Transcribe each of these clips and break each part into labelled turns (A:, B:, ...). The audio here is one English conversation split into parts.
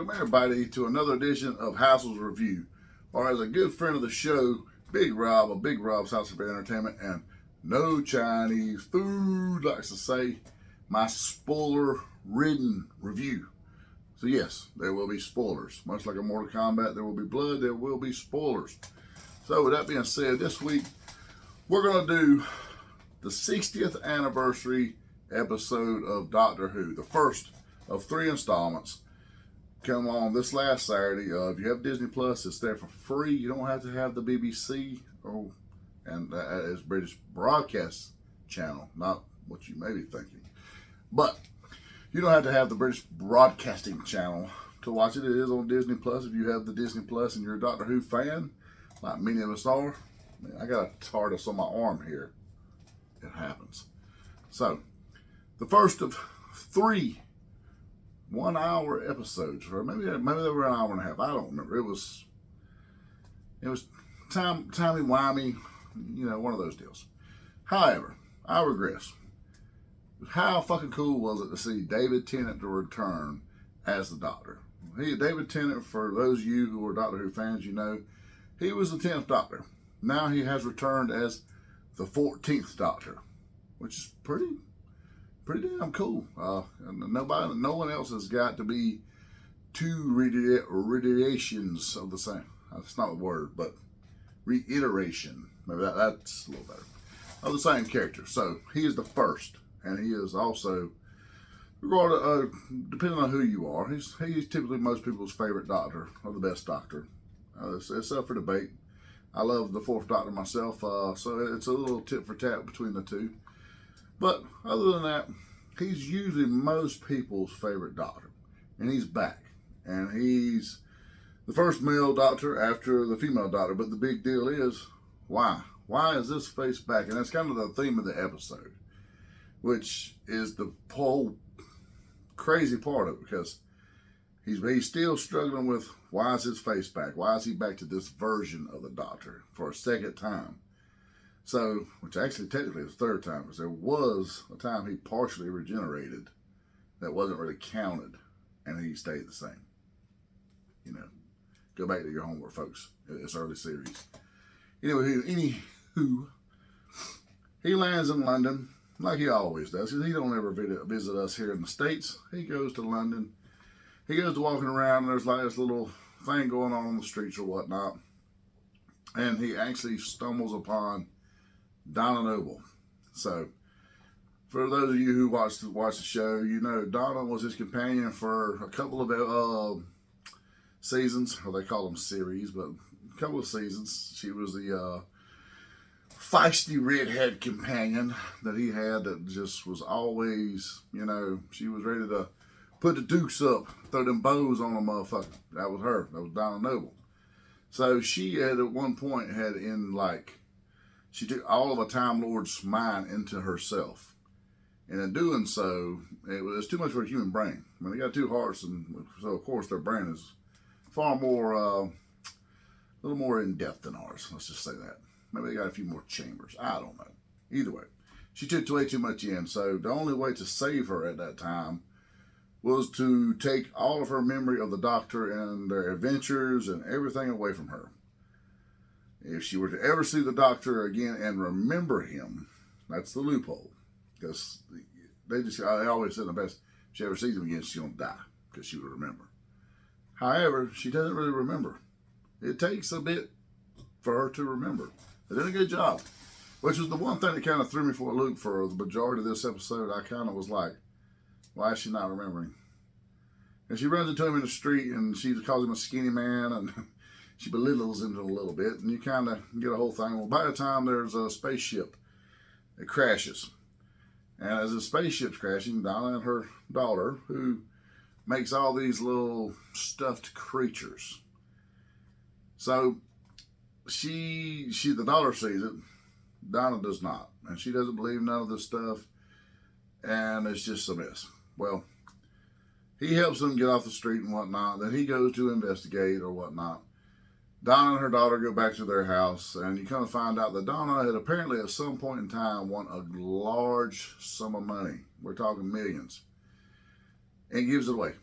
A: welcome everybody to another edition of Hassel's Review, or as a good friend of the show, Big Rob of Big Rob's House of Entertainment and No Chinese Food likes to say, my spoiler-ridden review. So yes, there will be spoilers. Much like a Mortal Kombat, there will be blood, there will be spoilers. So with that being said, this week we're going to do the 60th anniversary episode of Doctor Who, the first of 3 installments. Come on this last Saturday. If you have Disney Plus, it's there for free. You don't have to have the BBC, and that is British Broadcast Channel, not what you may be thinking. But you don't have to have the British Broadcasting Channel to watch it. It is on Disney Plus. If you have the Disney Plus and you're a Doctor Who fan, like many of us are, I got a TARDIS on my arm here. It happens. So, the first of 3 1-hour episodes, or maybe they were an hour and a half. I don't remember. It was timey-wimey, one of those deals. However, I regress. How fucking cool was it to see David Tennant to return as the Doctor? David Tennant, for those of you who are Doctor Who fans, he was the 10th Doctor. Now he has returned as the 14th Doctor, which is pretty damn cool. No one else has got to be 2 reiterations of the same. That's not the word, but reiteration. Maybe that's a little better. Of the same character. So he is the first, and he is also, depending on who you are, he's typically most people's favorite Doctor, or the best Doctor. It's up for debate. I love the 4th Doctor myself, so it's a little tit for tat between the two. But other than that, he's usually most people's favorite Doctor. And he's back. And he's the first male Doctor after the female Doctor. But the big deal is, why? Why is this face back? And that's kind of the theme of the episode, which is the whole crazy part of it, because he's still struggling with, why is his face back? Why is he back to this version of the Doctor for a second time? So, which actually technically is the 3rd time, because there was a time he partially regenerated that wasn't really counted, and he stayed the same. Go back to your homework, folks. It's early series. Anywho, he lands in London like he always does, because he don't ever visit us here in the States. He goes to London. He goes to walking around, and there's like this little thing going on the streets or whatnot, and he actually stumbles upon Donna Noble. So, for those of you who watch the show, Donna was his companion for a couple of seasons, or they call them series, but a couple of seasons. She was the feisty redhead companion that he had that just was always, she was ready to put the dukes up, throw them bows on a motherfucker. That was her. That was Donna Noble. So she had at one point she took all of a Time Lord's mind into herself. And in doing so, it was too much for a human brain. I mean, they got 2 hearts, and so of course their brain is far more, a little more in-depth than ours. Let's just say that. Maybe they got a few more chambers. I don't know. Either way, she took way too much in. So the only way to save her at that time was to take all of her memory of the Doctor and their adventures and everything away from her. If she were to ever see the Doctor again and remember him, that's the loophole. Because they always said the best, if she ever sees him again, she's going to die, because she would remember. However, she doesn't really remember. It takes a bit for her to remember. They did a good job. Which was the one thing that kind of threw me for a loop for the majority of this episode. I kind of was like, why is she not remembering? And she runs into him in the street, and she calls him a skinny man, and she belittles him a little bit, and you kind of get a whole thing. Well, by the time there's a spaceship, it crashes. And as the spaceship's crashing, Donna and her daughter, who makes all these little stuffed creatures. So, the daughter sees it. Donna does not. And she doesn't believe none of this stuff. And it's just a mess. Well, he helps them get off the street and whatnot. Then he goes to investigate or whatnot. Donna and her daughter go back to their house, and you kind of find out that Donna had apparently at some point in time won a large sum of money. We're talking millions. And gives it away.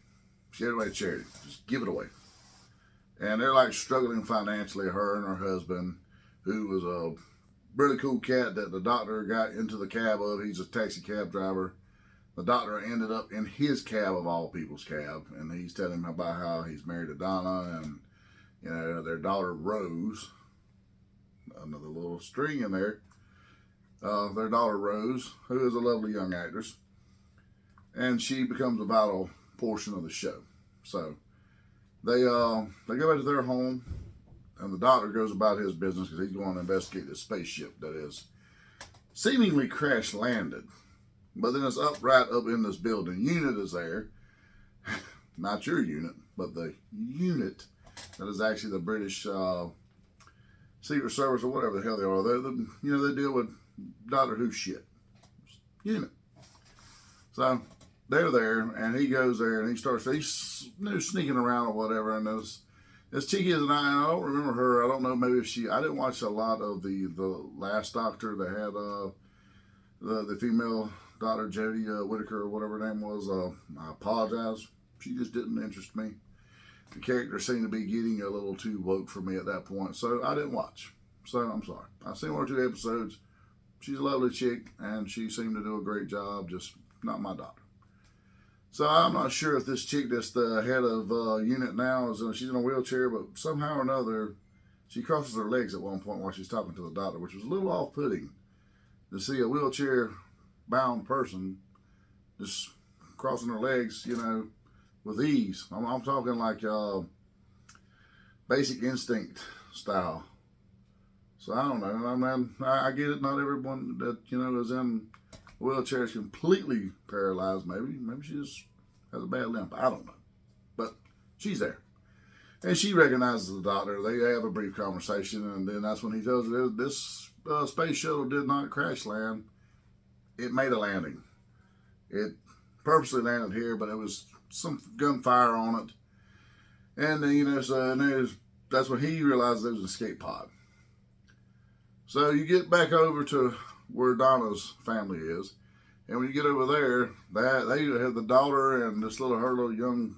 A: She gave it away to charity. Just give it away. And they're like struggling financially, her and her husband, who was a really cool cat that the doctor got into the cab of. He's a taxi cab driver. The doctor ended up in his cab, of all people's cab, and he's telling him about how he's married to Donna and, you know, their daughter Rose. Another little string in there. Their daughter Rose, who is a lovely young actress, and she becomes a vital portion of the show. So they go back to their home, and the doctor goes about his business because he's going to investigate this spaceship that is seemingly crash landed. But then it's right up in this building. Unit is there. Not your unit, but the unit that is actually the British Secret Service or whatever the hell they are. They deal with Doctor Who shit. Unit. So they're there, and he goes there, and he's sneaking around or whatever, and this chick is, and I don't remember her. I don't know, maybe if I didn't watch a lot of the last Doctor that had the female Dr. Jodie Whittaker or whatever her name was. I apologize. She just didn't interest me. The character seemed to be getting a little too woke for me at that point, so I didn't watch. So I'm sorry. I've seen 1 or 2 episodes. She's a lovely chick, and she seemed to do a great job, just not my doctor. So I'm not sure if this chick that's the head of unit now, she's in a wheelchair, but somehow or another, she crosses her legs at one point while she's talking to the doctor, which was a little off-putting to see a wheelchair-bound person just crossing her legs, with ease. I'm talking like Basic Instinct style. So I don't know. I mean, I get it. Not everyone that is in a wheelchair is completely paralyzed. Maybe she just has a bad limp. I don't know. But she's there, and she recognizes the doctor. They have a brief conversation, and then that's when he tells her this space shuttle did not crash land. It made a landing. It purposely landed here, but it was some gunfire on it. And then, that's when he realized there was an escape pod. So you get back over to where Donna's family is. And when you get over there, they have the daughter and her little young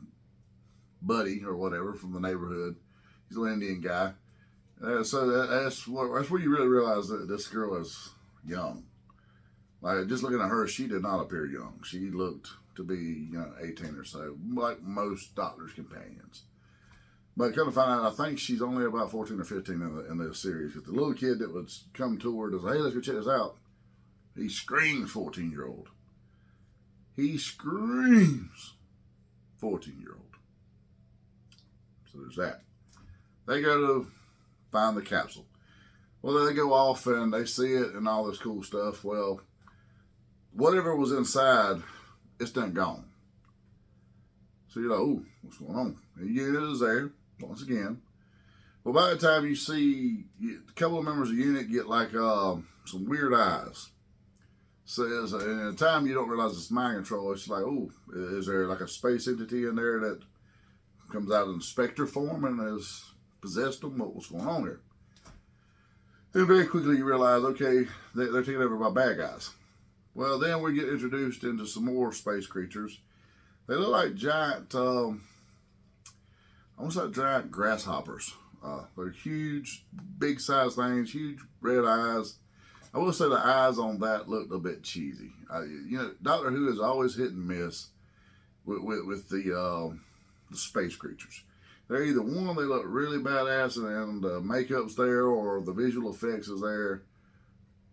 A: buddy or whatever from the neighborhood. He's a little Indian guy. So that's where you really realize that this girl is young. Like, just looking at her, she did not appear young. She looked to be 18 or so, like most doctors' companions. But kind of find out, I think she's only about 14 or 15 in the series. Because the little kid that would come to her and say, hey, let's go check this out. He screams 14-year-old. He screams 14-year-old. So there's that. They go to find the capsule. Well, they go off and they see it and all this cool stuff. Well, whatever was inside, it's done gone. So you're like, ooh, what's going on? The unit is there, once again. Well, by the time you see a couple of members of the unit get like some weird eyes. Says, and at the time you don't realize it's mind control. It's like, oh, is there like a space entity in there that comes out in specter form and has possessed them? What's going on here? And very quickly you realize, okay, they're taken over by bad guys. Well, then we get introduced into some more space creatures. They look like giant, almost like giant grasshoppers. They're huge, big size things, huge red eyes. I will say the eyes on that looked a bit cheesy. Doctor Who is always hit and miss with the space creatures. They're either one, they look really badass and the makeup's there, or the visual effects is there,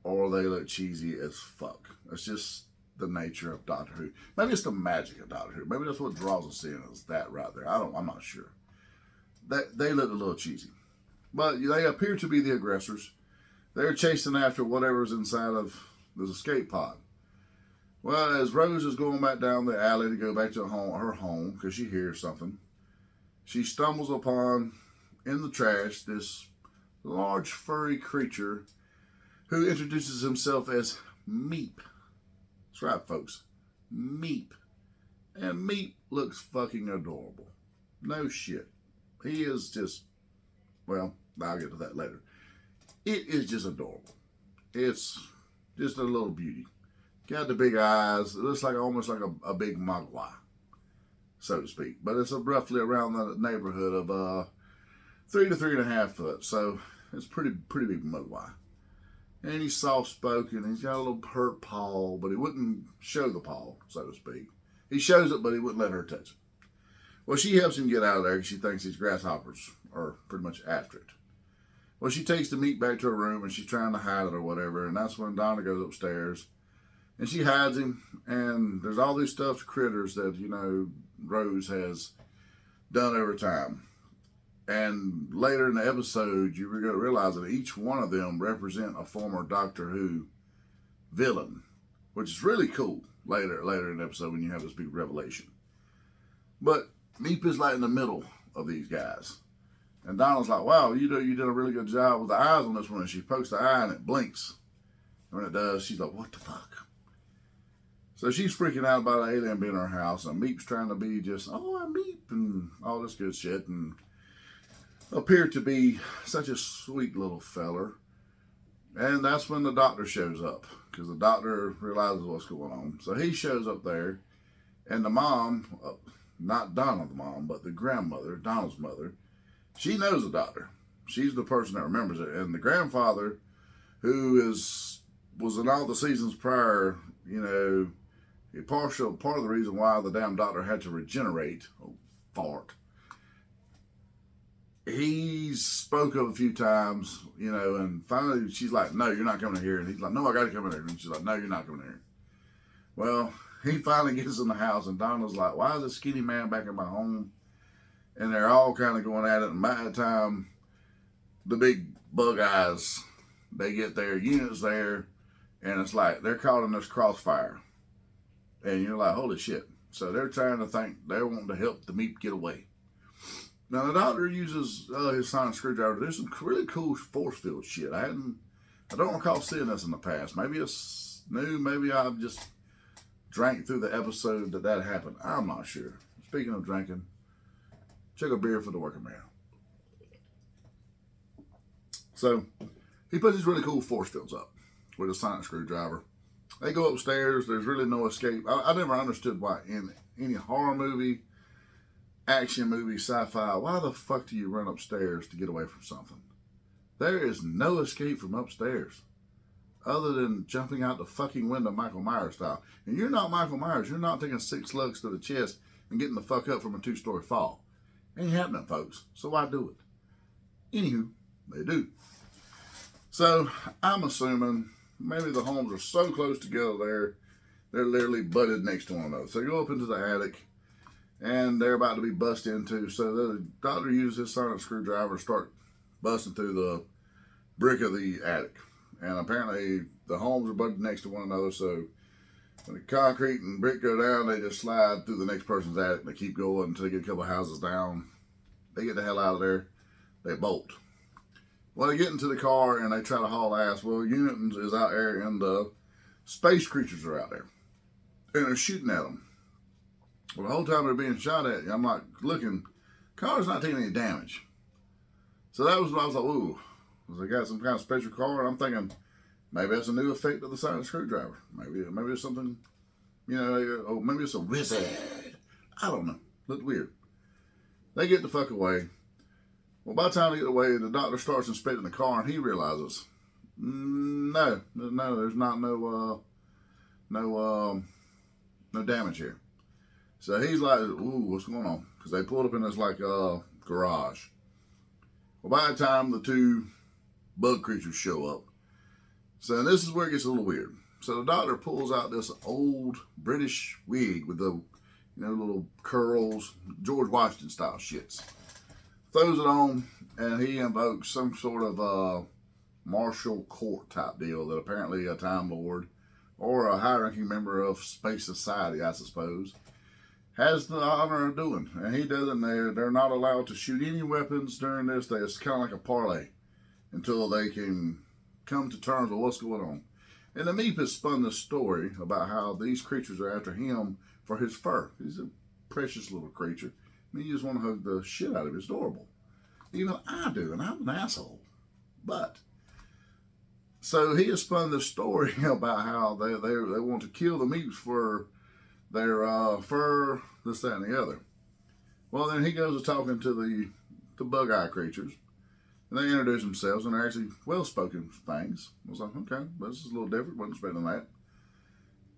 A: or they look cheesy as fuck. It's just the nature of Doctor Who. Maybe it's the magic of Doctor Who. Maybe that's what draws us in, is that right there. I'm not sure. They look a little cheesy. But they appear to be the aggressors. They're chasing after whatever's inside of this escape pod. Well, as Rose is going back down the alley to go back to her home, because she hears something, she stumbles upon, in the trash, this large furry creature who introduces himself as Meep. That's right, folks. Meep. And Meep looks fucking adorable. No shit. He is just, well, I'll get to that later. It is just adorable. It's just a little beauty. Got the big eyes. It looks like almost like a big mogwai. so to speak. But it's roughly around the neighborhood of 3 to 3.5 foot. So it's pretty big mogwai. And he's soft spoken. He's got a little hurt paw, but he wouldn't show the paw, so to speak. He shows it, but he wouldn't let her touch it. Well, she helps him get out of there because she thinks these grasshoppers are pretty much after it. Well, she takes the meat back to her room and she's trying to hide it or whatever. And that's when Donna goes upstairs and she hides him. And there's all these stuffed critters that, you know, Rose has done over time. And later in the episode, you're going to realize that each one of them represent a former Doctor Who villain, which is really cool later in the episode when you have this big revelation. But Meep is like in the middle of these guys. And Donna's like, wow, you did a really good job with the eyes on this one. And she pokes the eye and it blinks. And when it does, she's like, what the fuck? So she's freaking out about an alien being in her house. And Meep's trying to be just, oh, I'm Meep, and all this good shit. And appeared to be such a sweet little feller. And that's when the doctor shows up. Because the doctor realizes what's going on. So he shows up there. And the mom, not Donna the mom, but the grandmother, Donna's mother, she knows the doctor. She's the person that remembers it. And the grandfather, who was in all the seasons prior, you know, part of the reason why the damn doctor had to regenerate, fart. He spoke of a few times, you know, and finally she's like, no, you're not coming in here. And he's like, no, I got to come in here. And she's like, no, you're not coming in here. Well, he finally gets in the house and Donna's like, why is this skinny man back in my home? And they're all kind of going at it. And by the time the big bug eyes, they get their units there, and it's like they're caught in this crossfire. And you're like, holy shit. So they're trying to think, they're wanting to help the Meep get away. Now the doctor uses his sonic screwdriver to do some really cool force field shit. I don't recall seeing this in the past. Maybe it's new, maybe I've just drank through the episode that happened. I'm not sure. Speaking of drinking, check a beer for the working man. So he puts these really cool force fields up with a sonic screwdriver. They go upstairs. There's really no escape. I never understood why in any horror movie, action movie, sci-fi, why the fuck do you run upstairs to get away from something? There is no escape from upstairs other than jumping out the fucking window Michael Myers style. And you're not Michael Myers. You're not taking 6 slugs to the chest and getting the fuck up from a 2-story fall. Ain't happening, folks. So why do it? Anywho, they do. So I'm assuming maybe the homes are so close together they're literally butted next to one another. So you go up into the attic and they're about to be busted into. So the doctor uses his sonic screwdriver to start busting through the brick of the attic. And apparently the homes are butted next to one another. So when the concrete and brick go down, they just slide through the next person's attic. They keep going until they get a couple houses down. They get the hell out of there. They bolt. Well, they get into the car and they try to haul ass. Well, Unitons is out there and the space creatures are out there. And they're shooting at them. Well, the whole time they're being shot at, I'm like looking, car's not taking any damage. So that was when I was like, ooh, they got some kind of special car? And I'm thinking, maybe that's a new effect of the sonic screwdriver. Maybe it's something, you know, or maybe it's a wizard. I don't know. Looked weird. They get the fuck away. Well, by the time they get away, the doctor starts inspecting the car and he realizes, no, there's not no damage here. So he's like, ooh, what's going on? Because they pulled up in this like garage. Well, by the time the 2 bug creatures show up, so this is where it gets a little weird. So the doctor pulls out this old British wig with the, you know, little curls, George Washington style shits. Throws it on, and he invokes some sort of martial court type deal that apparently a Time Lord or a high-ranking member of Space Society, I suppose, has the honor of doing. And he doesn't. They're not allowed to shoot any weapons during this. It's kind of like a parlay until they can come to terms with what's going on. And the Meep has spun this story about how these creatures are after him for his fur. He's a precious little creature. I mean, you just want to hug the shit out of him. It's adorable. Even I do, and I'm an asshole. But, so he has spun this story about how they want to kill the Meeps for their fur, this, that, and the other. Well, then he goes to talking to the bug-eye creatures, and they introduce themselves, and they're actually well-spoken things. I was like, okay, this is a little different. Wasn't expecting that.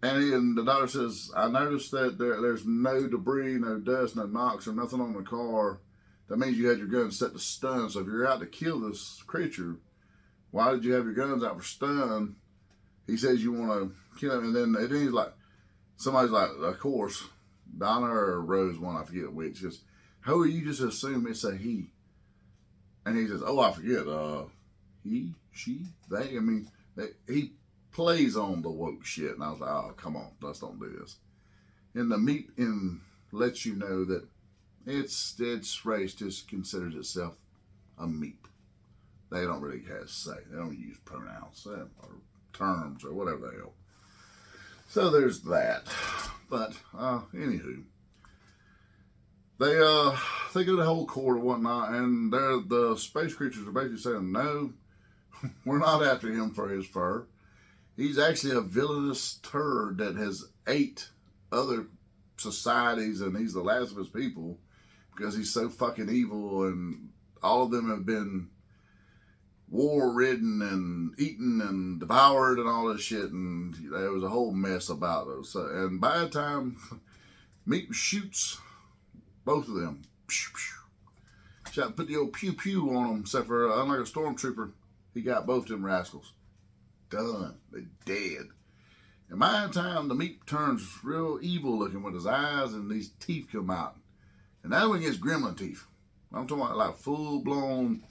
A: And the doctor says, I noticed that there's no debris, no dust, no knocks, or nothing on the car. That means you had your gun set to stun. So if you're out to kill this creature, why did you have your guns out for stun? He says you want to kill him. And then he's like, somebody's like, of course, Donna or Rose, one, I forget which. He goes, how are you just assume it's a he? And he says, oh, I forget. He, she, they. I mean, he plays on the woke shit. And I was like, oh, come on, let's don't do this. And the meat lets you know that its race just considers itself a meat. They don't really have to say. They don't use pronouns or terms or whatever the hell. So there's that. But anywho, they go to whole court or whatnot, and the space creatures are basically saying, no, we're not after him for his fur. He's actually a villainous turd that has ate other societies, and he's the last of his people because he's so fucking evil, and all of them have been war-ridden and eaten and devoured and all this shit, and there was a whole mess about it. So, and by the time Meat shoots both of them, shot, put the old pew-pew on them, except for, unlike a stormtrooper, he got both them rascals. Done. They're dead. And by the time the Meat turns real evil looking with his eyes and these teeth come out. And that one gets gremlin teeth. I'm talking about like full blown,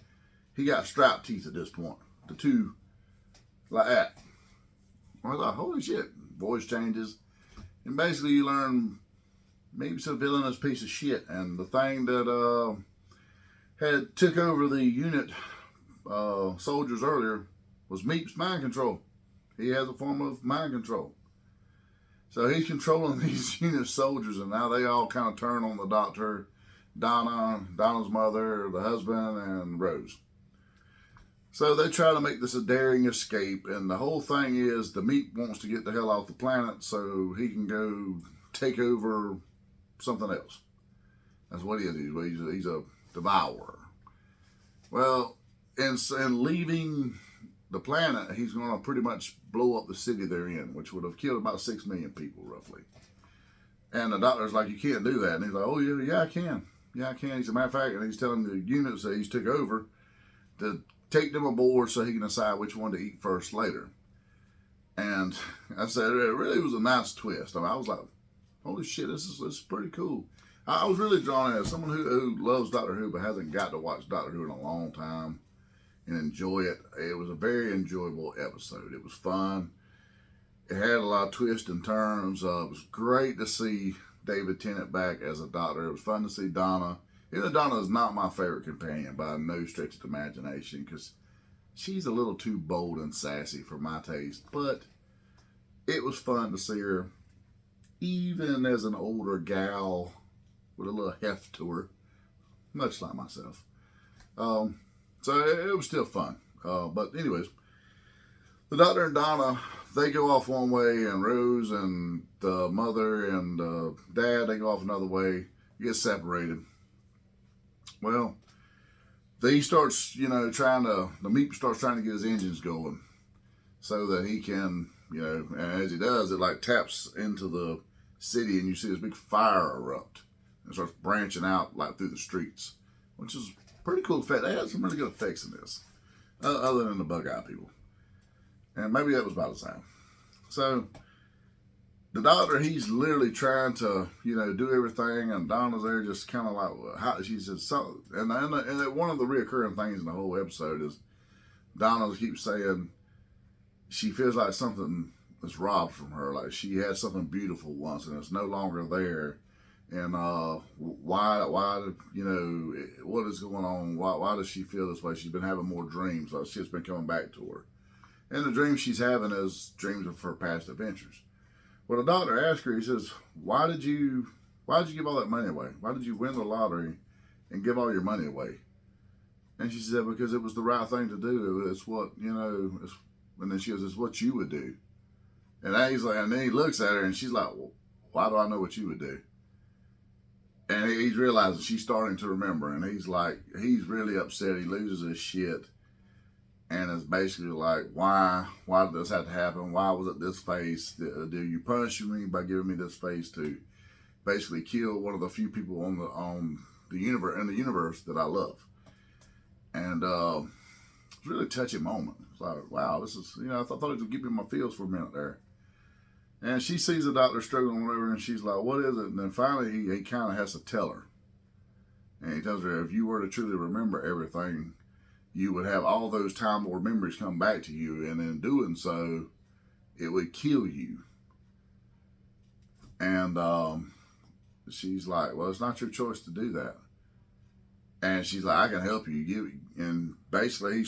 A: he got strap teeth at this point. The two, like that. I was like, holy shit. Voice changes. And basically you learn maybe some villainous piece of shit. And the thing that had took over the unit soldiers earlier was Meep's mind control. He has a form of mind control. So he's controlling these unit soldiers, and now they all kind of turn on the doctor, Donna's mother, the husband, and Rose. So they try to make this a daring escape, and the whole thing is the Meep wants to get the hell off the planet so he can go take over something else. That's what he is. He's a devourer. Well, in leaving the planet, he's going to pretty much blow up the city they're in, which would have killed about 6 million people, roughly. And the doctor's like, you can't do that. And he's like, oh, yeah, I can. Yeah, I can. He's a matter of fact, and he's telling the units that he's took over to take them aboard so he can decide which one to eat first later. And I said, it really was a nice twist. I was like, holy shit, this is pretty cool. I was really drawn in as someone who loves Doctor Who but hasn't got to watch Doctor Who in a long time and enjoy it. It was a very enjoyable episode. It was fun. It had a lot of twists and turns. It was great to see David Tennant back as a doctor. It was fun to see Donna. Even though Donna is not my favorite companion by no stretch of the imagination, because she's a little too bold and sassy for my taste. But it was fun to see her, even as an older gal with a little heft to her, much like myself. So it was still fun. But anyways, the doctor and Donna, they go off one way, and Rose and the mother and dad, they go off another way, get separated. Well, he starts, the Meep starts trying to get his engines going so that he can, and as he does, it like taps into the city, and you see this big fire erupt and starts branching out like through the streets, which is pretty cool effect. They had some really good effects in this, other than the bug-eye people. And maybe that was by design. So the doctor, he's literally trying to, do everything, and Donna's there just kind of like, how she says something. And one of the reoccurring things in the whole episode is Donna keeps saying she feels like something is robbed from her, like she had something beautiful once and it's no longer there. And why, what is going on? Why does she feel this way? She's been having more dreams. Like shit's been coming back to her. And the dreams she's having is dreams of her past adventures. Well, the doctor asked her, he says, why did you give all that money away? Why did you win the lottery and give all your money away? And she said, because it was the right thing to do. It's what, and then she goes, it's what you would do. And then he looks at her and she's like, well, why do I know what you would do? And he's realizing she's starting to remember, and he's like, he's really upset. He loses his shit, and it's basically like, why did this have to happen? Why was it this face? Do you punish me by giving me this face to basically kill one of the few people on the universe that I love? And it's a really touching moment. It's like, wow, this is, I thought it was gonna give me my feels for a minute there. And she sees the doctor struggling or whatever, and she's like, what is it? And then finally, he kind of has to tell her. And he tells her, if you were to truly remember everything, you would have all those Time Lord memories come back to you. And in doing so, it would kill you. And she's like, well, it's not your choice to do that. And she's like, I can help you. And basically, he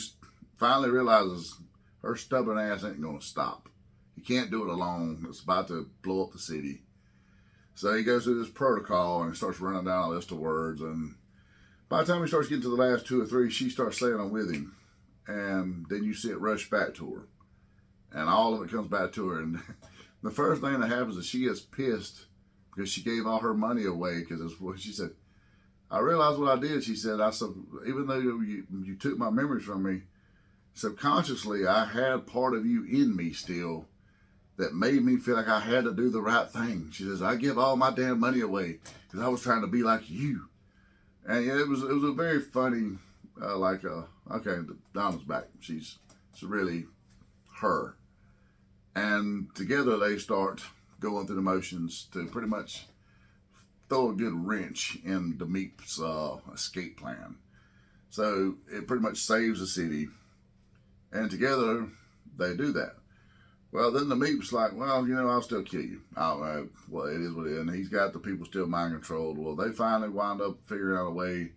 A: finally realizes her stubborn ass ain't going to stop. He can't do it alone. It's about to blow up the city. So he goes through this protocol and starts running down a list of words. And by the time he starts getting to the last 2 or 3, she starts saying them with him. And then you see it rush back to her. And all of it comes back to her. And the first thing that happens is she gets pissed because she gave all her money away. Because she said, I realized what I did. She said, even though you took my memories from me, subconsciously I had part of you in me still that made me feel like I had to do the right thing. She says, I give all my damn money away because I was trying to be like you. And it was a very funny, okay, Donna's back. She's really her. And together they start going through the motions to pretty much throw a good wrench in the Meep's escape plan. So it pretty much saves the city. And together they do that. Well, then the Meep's like, well, I'll still kill you. Well, it is what it is. And he's got the people still mind controlled. Well, they finally wind up figuring out a way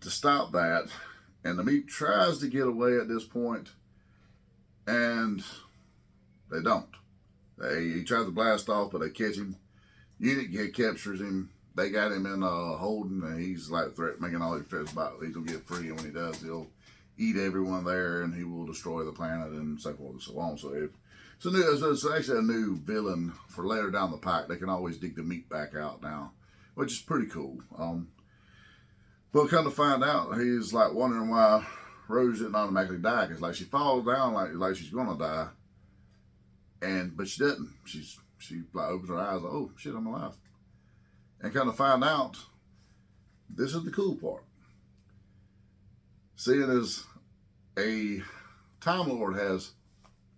A: to stop that. And the Meep tries to get away at this point, and they don't. He tries to blast off, but they catch him. Unit captures him. They got him in holding, and he's like making all these threats about he's going to get free. And when he does, he'll eat everyone there, and he will destroy the planet, and so forth and so on. So it's actually a new villain for later down the pike. They can always dig the Meep back out now, which is pretty cool. But come to find out, he's like wondering why Rose didn't automatically die, because like she falls down like she's gonna die, but she didn't. She like opens her eyes, like, oh shit, I'm alive. And kind of find out, this is the cool part. Seeing as a Time Lord has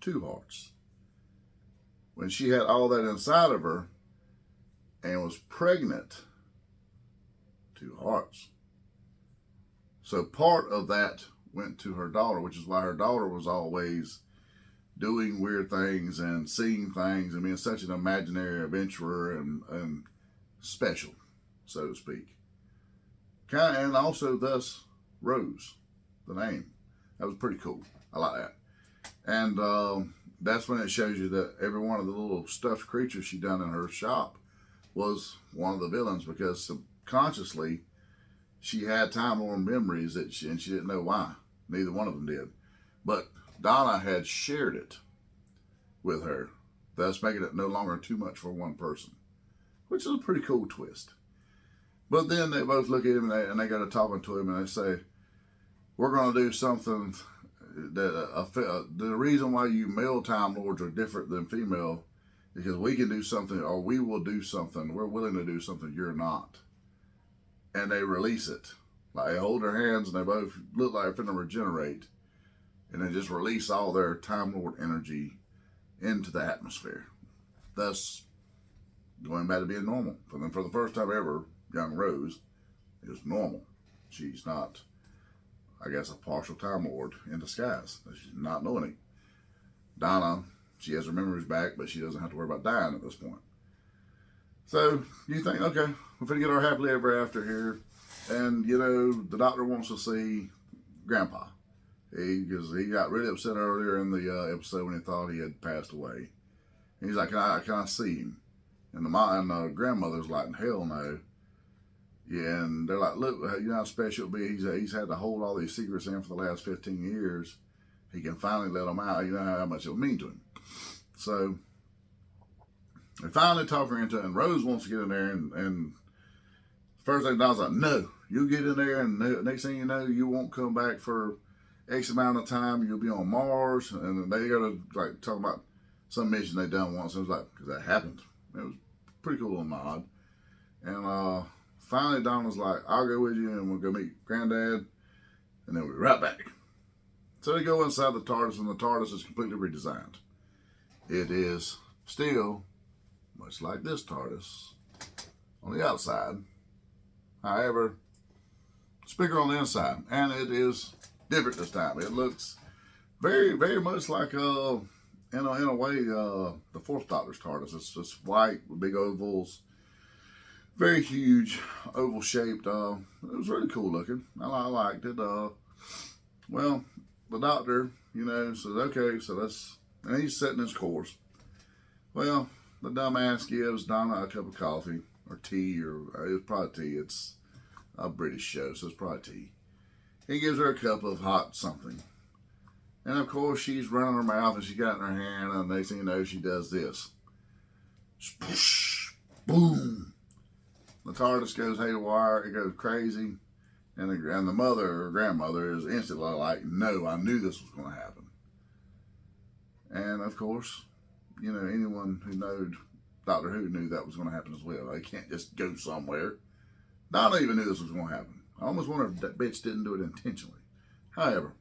A: 2 hearts. When she had all that inside of her and was pregnant, 2 hearts. So part of that went to her daughter, which is why her daughter was always doing weird things and seeing things and being such an imaginary adventurer and special, so to speak. And also thus Rose, the name. That was pretty cool. I like that. And that's when it shows you that every one of the little stuffed creatures she done in her shop was one of the villains, because subconsciously she had Time Lord memories and she didn't know why. Neither one of them did. But Donna had shared it with her, thus making it no longer too much for one person, which is a pretty cool twist. But then they both look at him and they got to talking to him and they say, we're going to do something that the reason why you male Time Lords are different than female is because we can do something, or we will do something. We're willing to do something you're not. And they release it. Like they hold their hands and they both look like they're going to regenerate. And they just release all their Time Lord energy into the atmosphere. Thus, going back to being normal. For the first time ever, young Rose is normal. She's not, I guess, a partial Time Lord in disguise. She's not knowing it. Donna, she has her memories back, but she doesn't have to worry about dying at this point. So you think, okay, we're going to get our happily ever after here. And, the doctor wants to see Grandpa. Because he got really upset earlier in the episode when he thought he had passed away. And he's like, can I see him? And the grandmother's like, hell no. Yeah, and they're like, look, you know how special it'll be. He's had to hold all these secrets in for the last 15 years. He can finally let them out. You know how much it'll mean to him. So they finally talk her into it, and Rose wants to get in there and First thing Don's like, no, you'll get in there, and next thing you know, you won't come back for X amount of time. You'll be on Mars, and they got to like talk about some mission they done once. It was like, because that happened. It was pretty cool little nod. And finally, Don was like, I'll go with you, and we'll go meet Granddad, and then we'll be right back. So they go inside the TARDIS, and the TARDIS is completely redesigned. It is still much like this TARDIS on the outside. However, it's bigger on the inside, and it is different this time. It looks very, very much like, in a way, the Fourth Doctor's TARDIS. It's just white with big ovals, very huge, oval shaped. It was really cool looking. I liked it. Well, the Doctor, says, okay, and he's setting his course. Well, the dumbass gives Donna a cup of coffee. Or tea, or it's probably tea. It's a British show, so it's probably tea. He gives her a cup of hot something. And of course, she's running her mouth and she got it in her hand, and next thing you know, she does this. Spoosh, boom. The TARDIS goes haywire, it goes crazy. And the mother or grandmother is instantly like, no, I knew this was going to happen. And of course, anyone who knowed Doctor Who knew that was going to happen as well. They can't just go somewhere. Donna even knew this was going to happen. I almost wonder if that bitch didn't do it intentionally. However,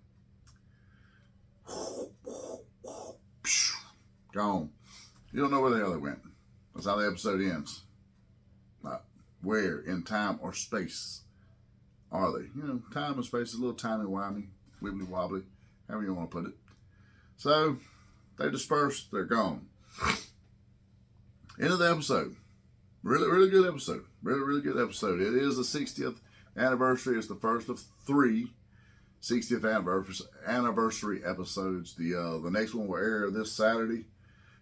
A: gone. You don't know where the hell they went. That's how the episode ends. Like, where in time or space are they? Time and space is a little timey-wimey, wibbly-wobbly, however you want to put it. So, they disperse, they're gone. End of the episode. Really, really good episode. Really, really good episode. It is the 60th anniversary. It's the first of 3 60th anniversary episodes. The next one will air this Saturday,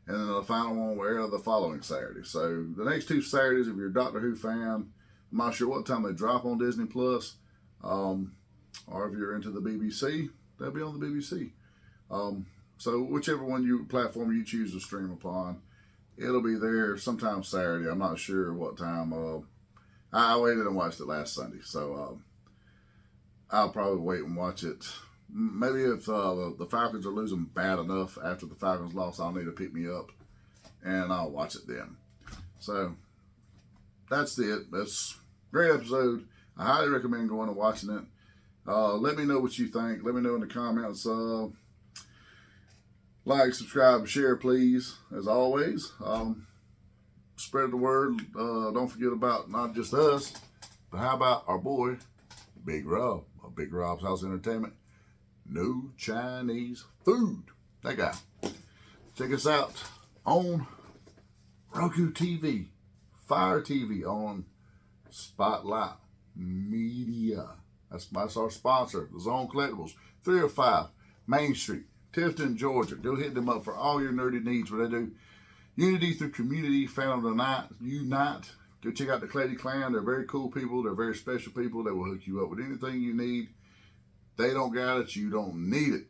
A: and then the final one will air the following Saturday. So the next 2 Saturdays, if you're a Doctor Who fan, I'm not sure what time they drop on Disney Plus, or if you're into the BBC, they'll be on the BBC. So whichever platform you choose to stream upon, it'll be there sometime Saturday. I'm not sure what time. I waited and watched it last Sunday, so I'll probably wait and watch it. Maybe if the Falcons are losing bad enough after the Falcons lost, I'll need to pick me up, and I'll watch it then. So that's it. That's a great episode. I highly recommend going and watching it. Let me know what you think. Let me know in the comments. Like, subscribe, share, please, as always. Spread the word. Don't forget about not just us, but how about our boy, Big Rob, of Big Rob's House Entertainment. No Chinese food. That guy. Check us out on Roku TV, Fire TV, on Spotlight Media. That's our sponsor, the Zone Collectibles, 305 Main Street, Tifton, Georgia. Go hit them up for all your nerdy needs. Where they do unity through community, found the night, unite. Go check out the Clady Clan. They're very cool people. They're very special people. They will hook you up with anything you need. They don't got it. You don't need it.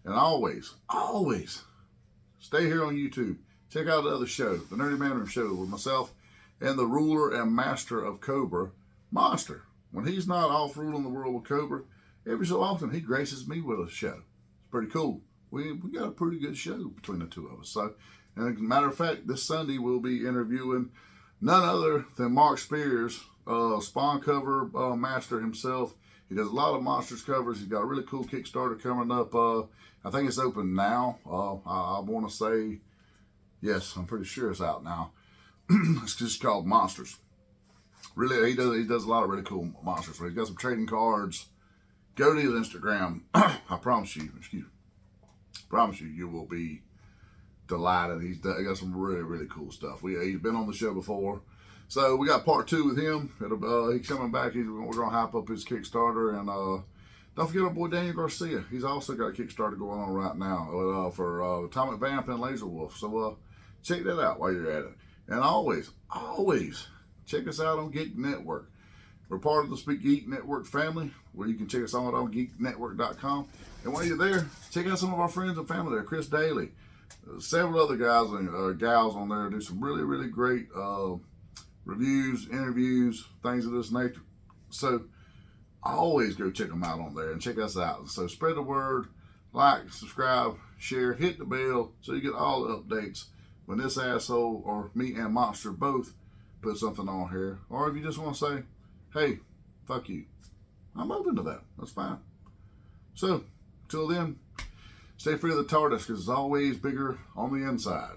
A: And always, always stay here on YouTube. Check out the other show, the Nerdy Mandarin Show, with myself and the ruler and master of Cobra, Monster. When he's not off ruling the world with Cobra, every so often he graces me with a show. It's pretty cool. We got a pretty good show between the two of us. So, and as a matter of fact, this Sunday we'll be interviewing none other than Mark Spears, Spawn cover master himself. He does a lot of Monsters covers. He's got a really cool Kickstarter coming up. I think it's open now. I want to say, yes, I'm pretty sure it's out now. It's just called Monsters. Really, he does a lot of really cool monsters. So he's got some trading cards. Go to his Instagram. I promise you, you will be delighted. He's got some really, really cool stuff. He's been on the show before. So we got part 2 with him. He's coming back. We're going to hype up his Kickstarter. And don't forget our boy Daniel Garcia. He's also got a Kickstarter going on right now for Atomic Vamp and Laser Wolf. So check that out while you're at it. And always, check us out on Geek Network. We're part of the Speak Geek Network family, where you can check us out on geeknetwork.com. And while you're there, check out some of our friends and family there. Chris Daly, several other guys and gals on there do some really, really great reviews, interviews, things of this nature. So always go check them out on there and check us out. So spread the word, like, subscribe, share, hit the bell so you get all the updates when this asshole or me and Monster both put something on here. Or if you just want to say, hey, fuck you, I'm open to that. That's fine. So, till then, stay free of the TARDIS because it's always bigger on the inside.